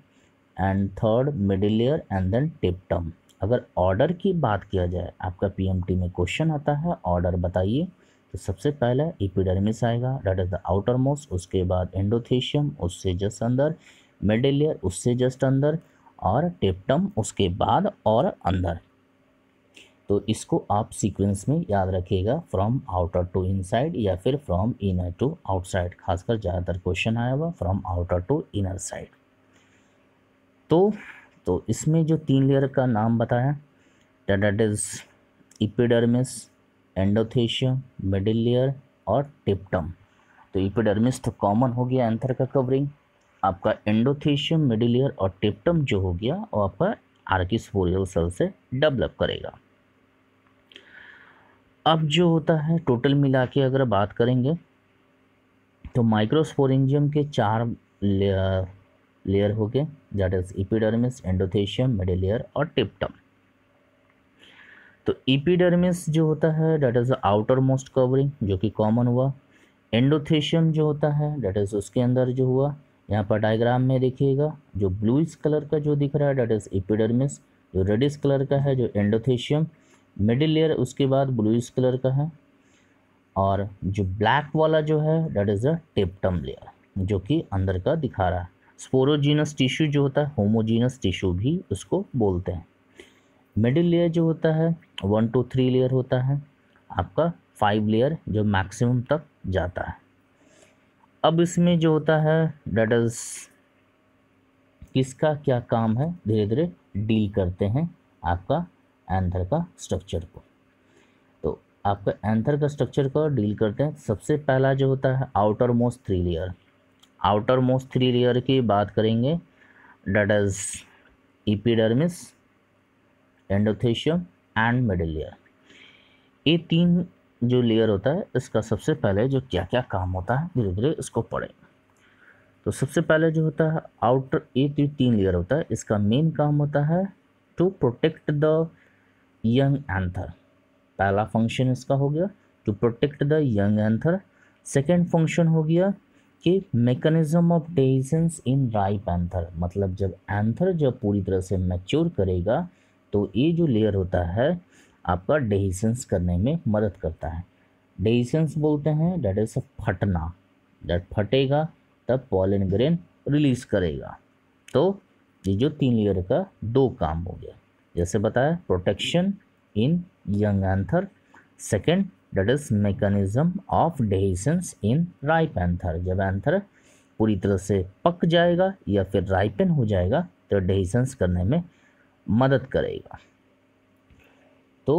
and third middle layer, and then tapetum. अगर ऑर्डर की बात किया जाए, आपका पीएमटी में क्वेश्चन आता है ऑर्डर बताइए, तो सबसे पहला एपिडर्मिस आएगा, that is the outer most. उसके बाद एंडोथेशियम, उससे जस्ट अंदर, मिडिल लेयर उससे जस्ट अंदर, और टिप्टम उसके बाद और अंदर। तो इसको आप सीक्वेंस में याद रखिएगा, फ्रॉम आउटर टू इनसाइड या फिर फ्रॉम इनर टू आउटसाइड। खासकर ज़्यादातर क्वेश्चन आया हुआ from outer to inner side. तो इसमें जो 3 लेयर का नाम बताया, that is epidermis, endothecium, middle layer और टिप्टम। तो एपिडर्मिस तो कॉमन हो गया एंथर का कवरिंग, आपका एंडोथेशियम, मिडिल लेयर और टिप्टम जो हो गया वो आपका आर्किस्पोरियल सेल से डेवलप करेगा। अब जो होता है टोटल मिला के अगर बात करेंगे तो माइक्रोस्पोरेंजियम के 4 लेयर हो गए, that is epidermis, endothecium, middle layer और टिप्टम। तो एपिडर्मिस जो होता है that is outermost covering जो कि कॉमन हुआ। एंडोथेशियम जो होता है दैट इज उसके अंदर जो हुआ, यहाँ पर डायग्राम में देखिएगा जो ब्लूइश कलर का जो दिख रहा है दैट इज एपिडर्मिस, जो रेडिश कलर का है जो एंडोथेशियम, मिडिल लेयर उसके बाद ब्लूइश कलर का है, और जो ब्लैक वाला जो है दैट इज़ अ टिप्टम लेयर जो कि अंदर का दिखा रहा है। स्पोरोजीनस टिश्यू जो होता है होमोजीनस टिश्यू भी उसको बोलते हैं। मिडिल लेयर जो होता है 1 to 3 लेयर होता है, आपका 5 लेयर जो मैक्सिमम तक जाता है। अब इसमें जो होता है दैट इज़ किसका क्या काम है, धीरे धीरे डील करते हैं आपका एंथर का स्ट्रक्चर को। तो आपका एंथर का स्ट्रक्चर को डील करते हैं। सबसे पहला जो होता है outer most 3 layer, outer most 3 layer की बात करेंगे, that is epidermis, endothecium and middle layer. ये 3 जो लेयर होता है इसका सबसे पहले जो क्या क्या काम होता है धीरे धीरे इसको पढ़ें। तो सबसे पहले जो होता है आउटर, ये 3 लेयर होता है, इसका मेन काम होता है to protect the young anther. पहला फंक्शन इसका हो गया to protect the young anther. Second function हो गया कि mechanism of dehiscence in ripe anther, मतलब जब एंथर जब पूरी तरह से मैच्योर करेगा तो ये जो लेयर होता है आपका डेhiscence करने में मदद करता है। डेhiscence बोलते हैं दैट इज फटना, दैट फटेगा तब पॉलन ग्रेन रिलीज करेगा। तो ये जो 3 लेयर का 2 काम हो गया, जैसे बताया protection in young anther, second that is mechanism of dehiscence in ripe anther. जब एंथर पूरी तरह से पक जाएगा या फिर राइपन हो जाएगा तो डेhiscence करने में मदद करेगा। तो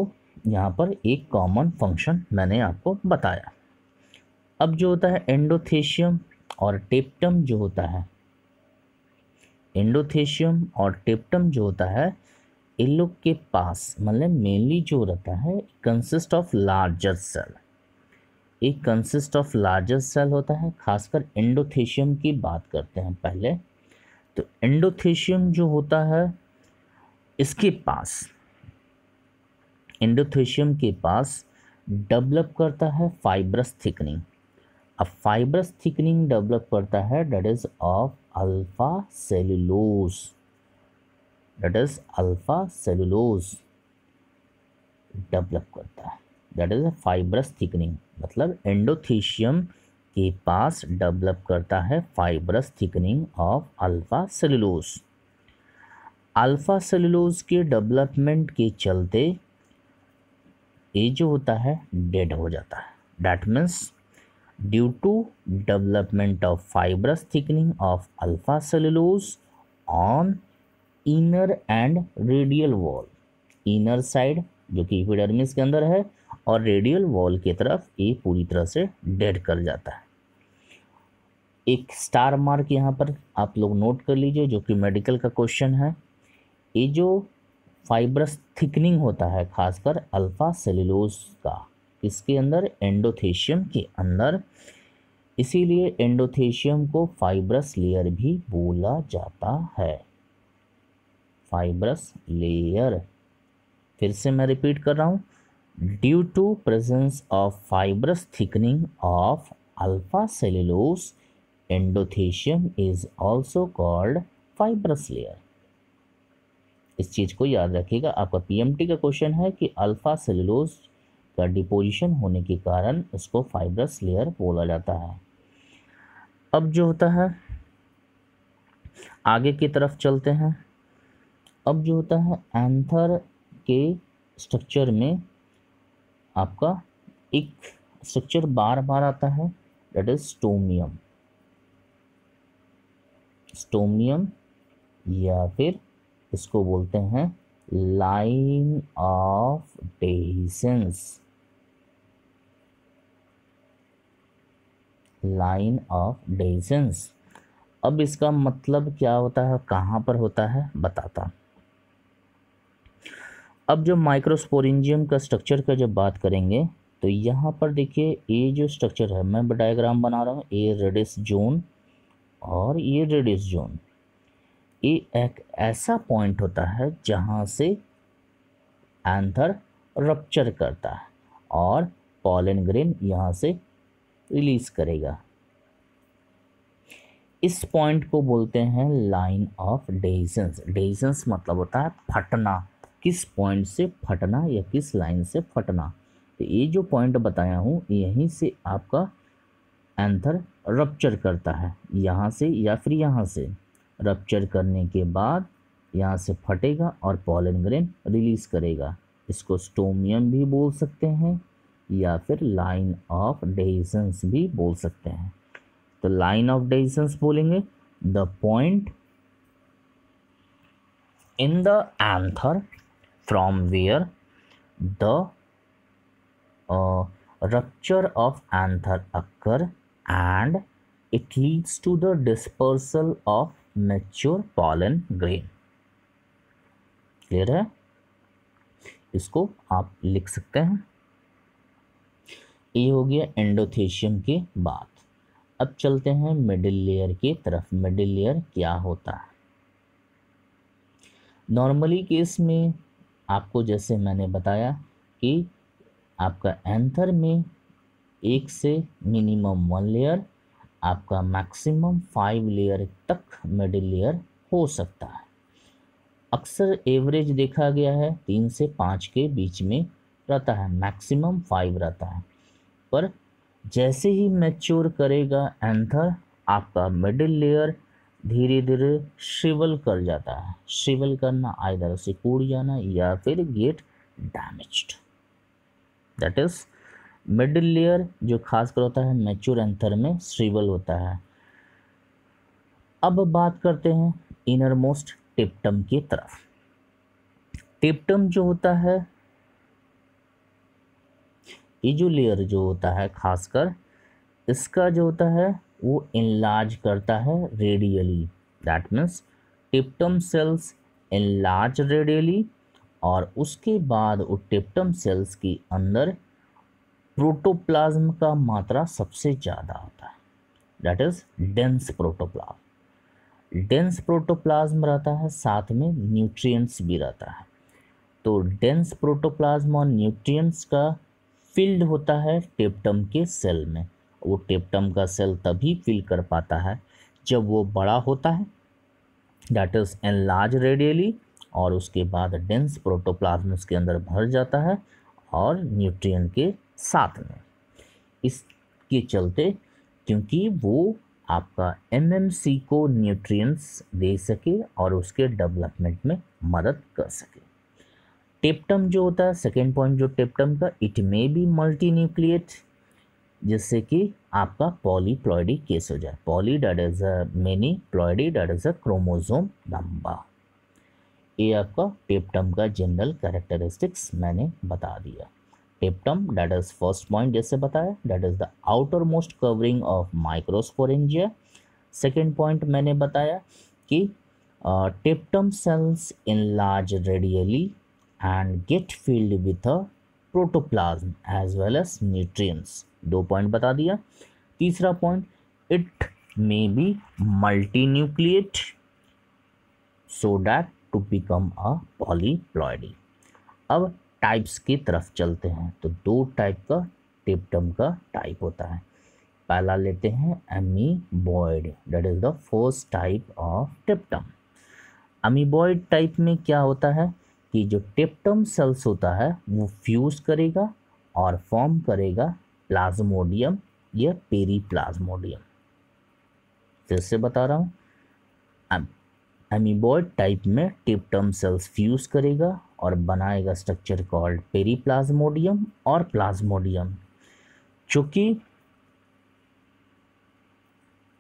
यहाँ पर एक कॉमन फंक्शन मैंने आपको बताया। अब जो होता है एंडोथेशियम और टिप्टम जो होता है, एंडोथेशियम और टिप्टम जो होता है इन लोग के पास मतलब मेनली जो रहता है कंसिस्ट ऑफ लार्जर सेल, एक कंसिस्ट ऑफ लार्जर सेल होता है। खासकर एंडोथेशियम की बात करते हैं पहले। तो एंडोथेशियम जो होता है इसके पास, एंडोथेशियम के पास डेवलप करता है फाइब्रस थिकनिंग। अब फाइब्रस थिकनिंग डेवलप करता है that is of alpha cellulose, that is alpha cellulose develop करता है, that is a fibrous thickening. मतलब एंडोथेशियम के पास डेवलप करता है fibrous thickening of alpha cellulose. Alpha cellulose के डेवलपमेंट के चलते ये जो होता है डेड हो जाता है। That means due to development of fibrous thickening of alpha cellulose on inner and radial wall, inner side जो कि एपिडर्मिस के अंदर है और रेडियल वॉल की तरफ ये पूरी तरह से डेड कर जाता है। एक स्टार मार्क यहाँ पर आप लोग नोट कर लीजिए जो कि मेडिकल का क्वेश्चन है। ये जो फाइब्रस थिकनिंग होता है खासकर अल्फा सेलुलोज का, इसके अंदर एंडोथेशियम के अंदर, इसीलिए एंडोथेशियम को फाइब्रस लेयर भी बोला जाता है, फाइब्रस लेयर। फिर से मैं रिपीट कर रहा हूँ, due to presence of fibrous thickening of alpha cellulose endothecium is also called fibrous layer. इस चीज़ को याद रखिएगा, आपका पीएमटी का क्वेश्चन है कि अल्फा सेलुलोज का डिपोजिशन होने के कारण उसको फाइब्रस लेयर बोला जाता है। अब जो होता है आगे की तरफ चलते हैं। अब जो होता है एंथर के स्ट्रक्चर में आपका एक स्ट्रक्चर बार बार आता है दैट इज स्टोमियम, स्टोमियम या फिर इसको बोलते हैं line of dehiscence, line of dehiscence. अब इसका मतलब क्या होता है, कहाँ पर होता है बताता। अब जो माइक्रोस्पोरेंजियम का स्ट्रक्चर का जब बात करेंगे तो यहाँ पर देखिए ये जो स्ट्रक्चर है, मैं डायग्राम बना रहा हूँ, ये रेडिस जोन और ये रेडिस जोन। ये एक ऐसा पॉइंट होता है जहाँ से एंथर रप्चर करता है और पॉलन ग्रेन यहाँ से रिलीज करेगा। इस पॉइंट को बोलते हैं लाइन ऑफ डेहिसेंस। डेहिसेंस मतलब होता है फटना, किस पॉइंट से फटना या किस लाइन से फटना। तो ये जो पॉइंट बताया हूँ यहीं से आपका एंथर रप्चर करता है, यहाँ से या फिर यहाँ से। रप्चर करने के बाद यहाँ से फटेगा और पॉलन ग्रेन रिलीज करेगा। इसको स्टोमियम भी बोल सकते हैं या फिर लाइन ऑफ डेहिसेंस भी बोल सकते हैं। तो लाइन ऑफ डेहिसेंस बोलेंगे the point in the anther from where the rupture of anther occur and it leads to the dispersal of mature pollen grain। Clear है, इसको आप लिख सकते हैं। ये हो गया एंडोथेशियम की बात। अब चलते हैं मिडिल लेयर की तरफ। मिडिल लेयर क्या होता है? नॉर्मली केस में आपको जैसे मैंने बताया कि आपका एंथर में एक से मिनिमम 1 लेयर, आपका मैक्सिमम 5 लेयर तक मिडिल लेयर हो सकता है। अक्सर एवरेज देखा गया है 3 से 5 के बीच में रहता है, मैक्सिमम 5 रहता है। पर जैसे ही मैच्योर करेगा एंथर, आपका मिडिल लेयर धीरे धीरे श्रिवल कर जाता है। श्रिवल करना आइदर उसे कूड़ जाना या फिर get damaged. That is middle layer जो खासकर होता है मैच्योर एंथर में श्रिवल होता है। अब बात करते हैं इनर मोस्ट टिप्टम की तरफ। टिप्टम जो होता है, ये जो लेयर जो होता है खासकर इसका जो होता है वो इनलार्ज करता है radially. That means tapetum cells enlarge radially और उसके बाद वो टिप्टम सेल्स के अंदर प्रोटोप्लाज्म का मात्रा सबसे ज़्यादा होता है, that is dense protoplasm. Dense protoplasm रहता है, साथ में न्यूट्रिएंट्स भी रहता है। तो डेंस प्रोटोप्लाज्म और न्यूट्रिएंट्स का फिल्ड होता है टिप्टम के सेल में। वो टिप्टम का सेल तभी फिल कर पाता है जब वो बड़ा होता है, दैट इज एनलार्ज रेडियली, और उसके बाद डेंस प्रोटोप्लाज्म उसके अंदर भर जाता है और न्यूट्रिएंट के साथ में। इसके चलते क्योंकि वो आपका एमएमसी को न्यूट्रिएंट्स दे सके और उसके डेवलपमेंट में मदद कर सके। टिप्टम जो होता है, सेकेंड पॉइंट जो टिप्टम का, it may be multinucleate, जिससे कि आपका पॉलीप्लॉइडी केस हो जाए। Poly that is a many, ploidy that is a chromosome number. ये आपका टिप्टम का जनरल कैरेक्टरिस्टिक्स मैंने बता दिया। Tapetum that is first point जैसे बताया, that is the outer most covering of microsporangia. Second point मैंने बताया कि tapetum cells enlarge radially and get filled with a protoplasm as well as nutrients। 2 point बता दिया। तीसरा point, it may be multinucleate so that to become a polyploidy. अब types की तरफ चलते हैं। तो 2 टाइप का टिप्टम का टाइप होता है। पहला लेते हैं amoeboid, that is the first type of tapetum. Amoeboid type में क्या होता है कि जो टिप्टम सेल्स होता है वो फ्यूज करेगा और फॉर्म करेगा प्लाज्मोडियम या पेरीप्लाज्मोडियम। फिर से बता रहा हूँ, अमीबॉइड टाइप में टिप्टम सेल्स फ्यूज करेगा और बनाएगा स्ट्रक्चर कॉल्ड पेरीप्लाज्मोडियम और प्लाज्मोडियम। चूँकि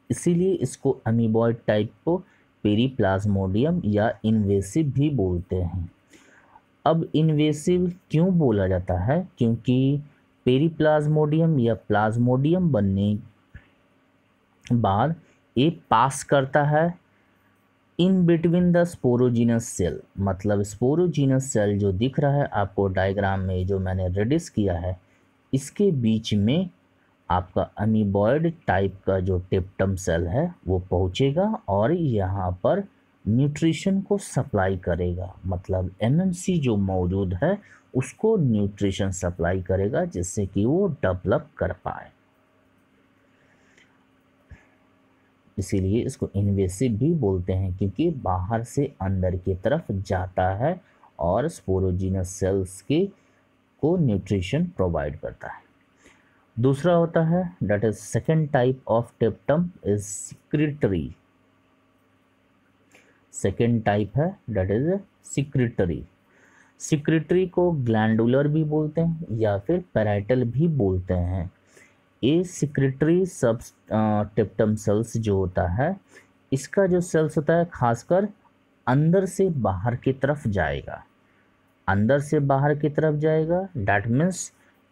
इसीलिए इसको अमीबॉइड टाइप को पेरीप्लाज्मोडियम या इन्वेसिव भी बोलते हैं। अब इन्वेसिव क्यों बोला जाता है? क्योंकि पेरीप्लाज्मोडियम या प्लाज्मोडियम बनने बाद ये पास करता है in between the sporogenous cell. मतलब स्पोरोजीनस सेल जो दिख रहा है आपको डायग्राम में, जो मैंने रेडिस किया है, इसके बीच में आपका अमीबॉइड टाइप का जो टिप्टम सेल है वो पहुंचेगा और यहाँ पर न्यूट्रिशन को सप्लाई करेगा। मतलब एमएमसी जो मौजूद है उसको न्यूट्रिशन सप्लाई करेगा जिससे कि वो डेवलप कर पाए। इसीलिए इसको इन्वेसिव भी बोलते हैं, क्योंकि बाहर से अंदर की तरफ जाता है और स्पोरोजीनस सेल्स के को न्यूट्रिशन प्रोवाइड करता है। दूसरा होता है that is second type of tapetum is secretory. Second type है दैट इज सिक्रिटरी। सिक्रिटरी को ग्लैंडुलर भी बोलते हैं या फिर पैराइटल भी बोलते हैं। ये सिक्रिटरी सब टिप्टम सेल्स जो होता है, इसका जो सेल्स होता है खासकर अंदर से बाहर की तरफ जाएगा। अंदर से बाहर की तरफ जाएगा, दैट मीन्स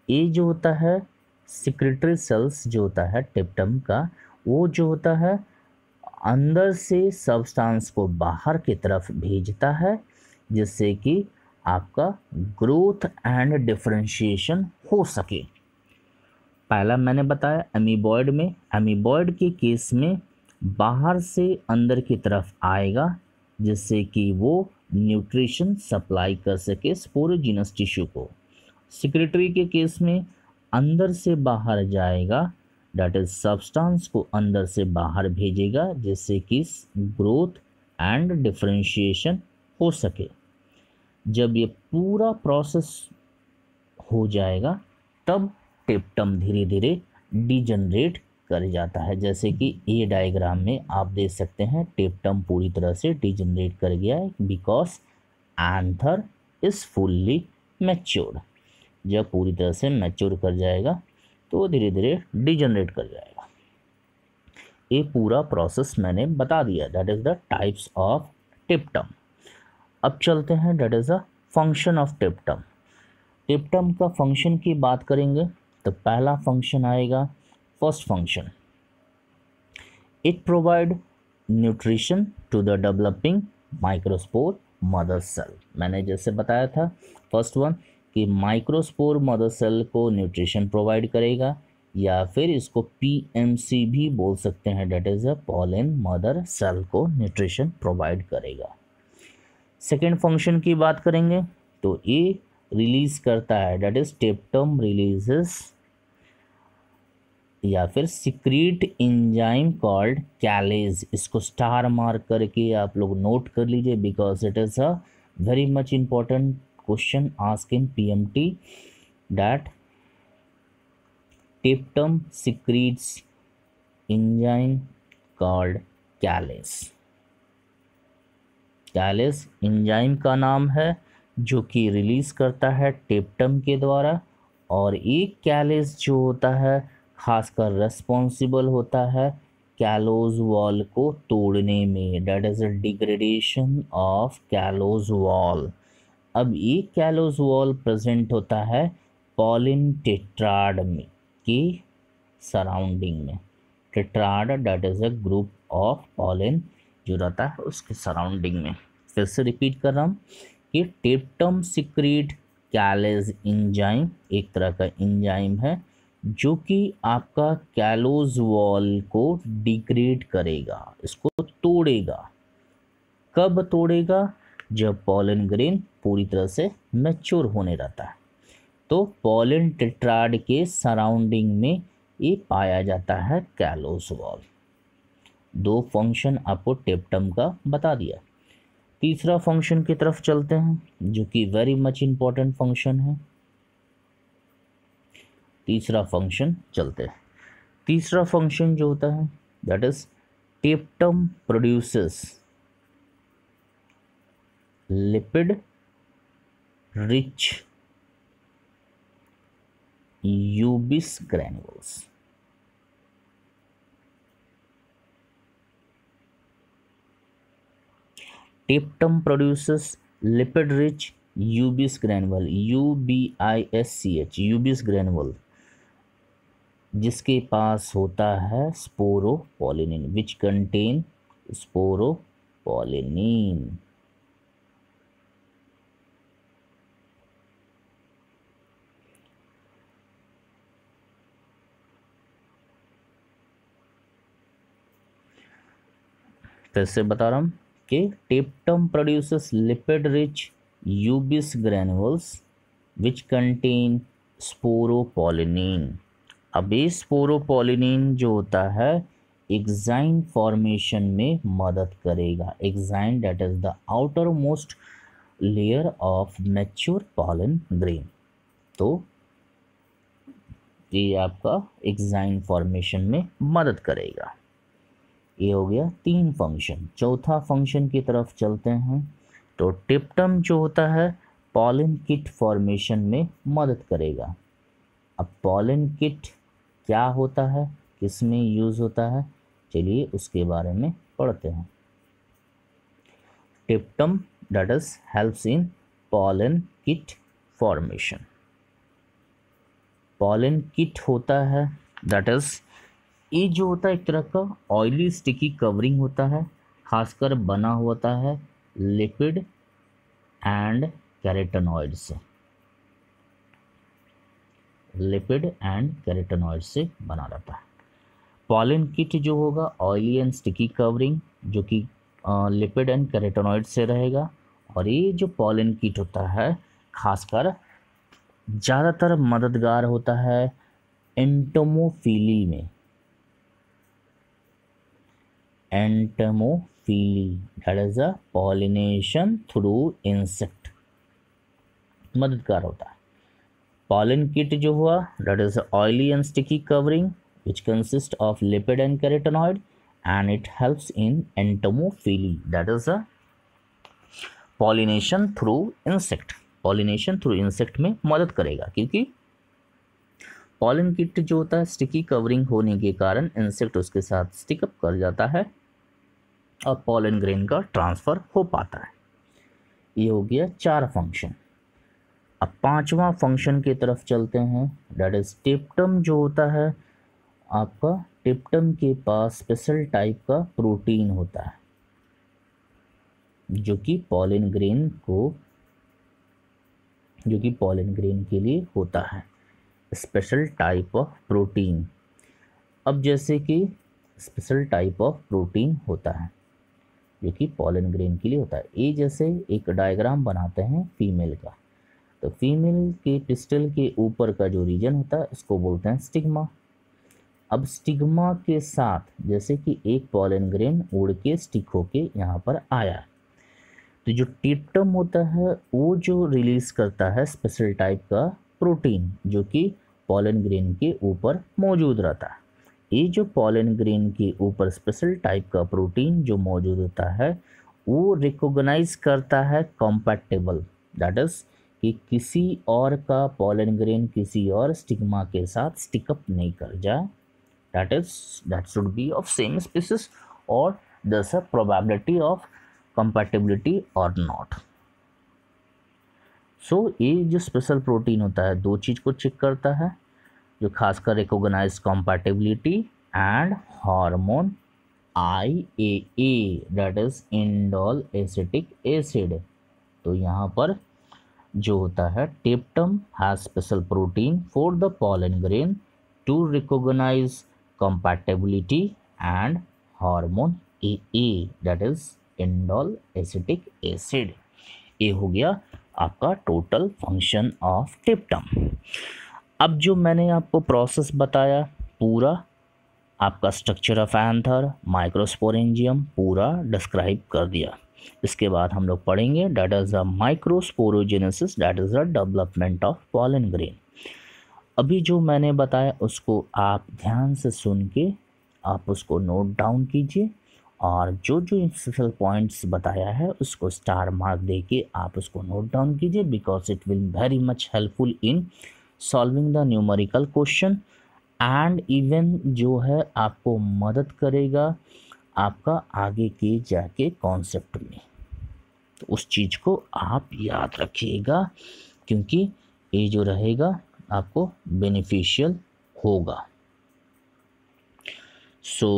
ये जो होता है सिक्रिटरी सेल्स जो होता है टिप्टम का, वो जो होता है अंदर से सब्सटेंस को बाहर की तरफ भेजता है जिससे कि आपका ग्रोथ एंड डिफरेंशिएशन हो सके। पहला मैंने बताया अमीबॉइड में, अमीबॉइड के केस में बाहर से अंदर की तरफ आएगा जिससे कि वो न्यूट्रिशन सप्लाई कर सके स्पोरोजीनस टिश्यू को। सिक्रिटरी के केस में अंदर से बाहर जाएगा, दैट इज सब्सटेंस को अंदर से बाहर भेजेगा जिससे कि ग्रोथ एंड डिफरेंशिएशन हो सके। जब ये पूरा प्रोसेस हो जाएगा तब टिप्टम धीरे धीरे डिजनरेट कर जाता है। जैसे कि ये डायग्राम में आप देख सकते हैं टिप्टम पूरी तरह से डिजनरेट कर गया है because anther is fully matured. जब पूरी तरह से मैच्योर कर जाएगा तो वो धीरे धीरे डिजनरेट कर जाएगा। ये पूरा प्रोसेस मैंने बता दिया, that is the types of tapetum. अब चलते हैं that is the function of tapetum. Tapetum का फंक्शन की बात करेंगे तो पहला फंक्शन आएगा, first function, it provide nutrition to the developing microspore mother cell. मैंने जैसे बताया था फर्स्ट वन कि माइक्रोस्पोर मदर सेल को न्यूट्रिशन प्रोवाइड करेगा, या फिर इसको पीएमसी भी बोल सकते हैं, that is a pollen mother cell को न्यूट्रिशन प्रोवाइड करेगा। सेकेंड फंक्शन की बात करेंगे तो ये रिलीज करता है, डेट इज टेप्टम रिलीजेस या फिर सिक्रीट एंजाइम कॉल्ड कैलेज। इसको स्टार मार्क करके आप लोग नोट कर लीजिए, because it is a very much important question ask in PMT, that tapetum secretes enzyme called callase. Callase enzyme का नाम है जो कि रिलीज करता है टेप्टम के द्वारा, और एक कैलेज जो होता है खासकर रेस्पॉन्सिबल होता है कैलोज वॉल को तोड़ने में, that is a degradation of callose wall. अब ये कैलोज वॉल प्रेजेंट होता है पॉलिन टेट्राड में की सराउंडिंग में। Tetrad that is a group of pollen जो रहता है उसके सराउंडिंग में। फिर से रिपीट कर रहा हूँ कि टेप्टम सिक्रीट कैलेज एंजाइम एक तरह का एंजाइम है जो कि आपका कैलोज वॉल को डिग्रेड करेगा, इसको तोड़ेगा। कब तोड़ेगा? जब पॉलन ग्रेन पूरी तरह से मैच्योर होने रहता है। तो पॉलन टेट्राड के सराउंडिंग में ये पाया जाता है कैलोज वॉल। दो फंक्शन आपको टेप्टम का बता दिया। तीसरा फंक्शन की तरफ चलते हैं जो कि वेरी मच इम्पॉर्टेंट फंक्शन है। तीसरा फंक्शन चलते हैं। तीसरा फंक्शन जो होता है that is tapetum produces lipid rich Ubisch granules. Tapetum produces lipid rich Ubisch granule, UBISCH, Ubisch granule, जिसके पास होता है स्पोरोपोलिनिन, विच कंटेन स्पोरोपोलिनिन। फिर से बता रहा हूँ कि टेप्टम produces lipid rich यूबिस granules which contain sporopollenin. अब ये स्पोरोपोलिनिन जो होता है एग्जाइन फॉर्मेशन में मदद करेगा। Exine that is the outer most layer of mature pollen grain. तो ये आपका एग्जाइन फॉर्मेशन में मदद करेगा। ये हो गया तीन फंक्शन। चौथा फंक्शन की तरफ चलते हैं तो टेप्टम जो होता है पॉलन किट फॉर्मेशन में मदद करेगा। अब पॉलन किट क्या होता है, किस में यूज़ होता है, चलिए उसके बारे में पढ़ते हैं। टेप्टम that is helps in pollen kit formation. Pollen kit होता है दैट इज ये जो होता है एक तरह का ऑयली स्टिकी कवरिंग होता है, खासकर बना होता है लिपिड एंड कैरोटेनॉइड से। लिपिड एंड कैरोटेनॉइड से बना रहता है। पॉलन किट जो होगा ऑयली एंड स्टिकी कवरिंग जो कि लिपिड एंड कैरोटेनॉइड से रहेगा। और ये जो पॉलन किट होता है खासकर ज़्यादातर मददगार होता है एंटोमोफिली में। Entomophily that is a pollination through insect, मददगार होता है। पॉलन किट जो हुआ that is oily and sticky covering which consist of lipid and carotenoid and it helps in entomophily that is a pollination through insect. Pollination through insect में मदद करेगा क्योंकि pollen kit जो होता है स्टिकी कवरिंग होने के कारण इंसेक्ट उसके साथ स्टिकअप कर जाता है और पॉलन ग्रेन का ट्रांसफ़र हो पाता है। ये हो गया चार फंक्शन। अब पांचवा फंक्शन की तरफ चलते हैं दैट इज टेप्टम जो होता है आपका, टेप्टम के पास स्पेशल टाइप का प्रोटीन होता है जो कि पॉलन ग्रेन के लिए होता है, स्पेशल टाइप ऑफ प्रोटीन। अब जैसे कि स्पेशल टाइप ऑफ प्रोटीन होता है जो कि पॉलन ग्रेन के लिए होता है। ये जैसे एक डायग्राम बनाते हैं फीमेल का, तो फीमेल के पिस्टल के ऊपर का जो रीजन होता है उसको बोलते हैं स्टिग्मा। अब स्टिग्मा के साथ जैसे कि एक पॉलन ग्रेन उड़ के स्टिक होके यहाँ पर आया, तो जो टिप्टम होता है वो जो रिलीज करता है स्पेशल टाइप का प्रोटीन जो कि पॉलन ग्रेन के ऊपर मौजूद रहता है। ये जो पॉलन ग्रेन के ऊपर स्पेशल टाइप का प्रोटीन जो मौजूद होता है वो रिकॉग्नाइज करता है कंपैटिबल, दैट इज कि किसी और का पॉलन ग्रेन किसी और स्टिग्मा के साथ स्टिकअप नहीं कर जाए, that should be of same species or there's a probability of compatibility or not. So ये जो स्पेशल प्रोटीन होता है दो चीज़ को चेक करता है, जो खासकर recognise compatibility and hormone IAA that is indole acetic acid. तो यहाँ पर जो होता है tapetum has special protein for the pollen grain to recognise compatibility and hormone AA that is indole acetic acid। ये हो गया आपका टोटल फंक्शन ऑफ टिप्टम। अब जो मैंने आपको प्रोसेस बताया पूरा आपका स्ट्रक्चर ऑफ एंथर माइक्रोस्पोरेंजियम पूरा डिस्क्राइब कर दिया। इसके बाद हम लोग पढ़ेंगे that is the microsporogenesis, that is the development of pollen grain. अभी जो मैंने बताया उसको आप ध्यान से सुन के आप उसको नोट डाउन कीजिए और जो जो इंस्ट्रक्शनल पॉइंट्स बताया है उसको स्टार मार्क दे के आप उसको नोट डाउन कीजिए, because it will very much helpful in solving the numerical question and even जो है आपको मदद करेगा आपका आगे के जाके कॉन्सेप्ट में। तो उस चीज़ को आप याद रखिएगा क्योंकि ये जो रहेगा आपको बेनिफिशियल होगा। सो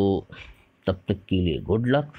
तब तक के लिए गुड लक।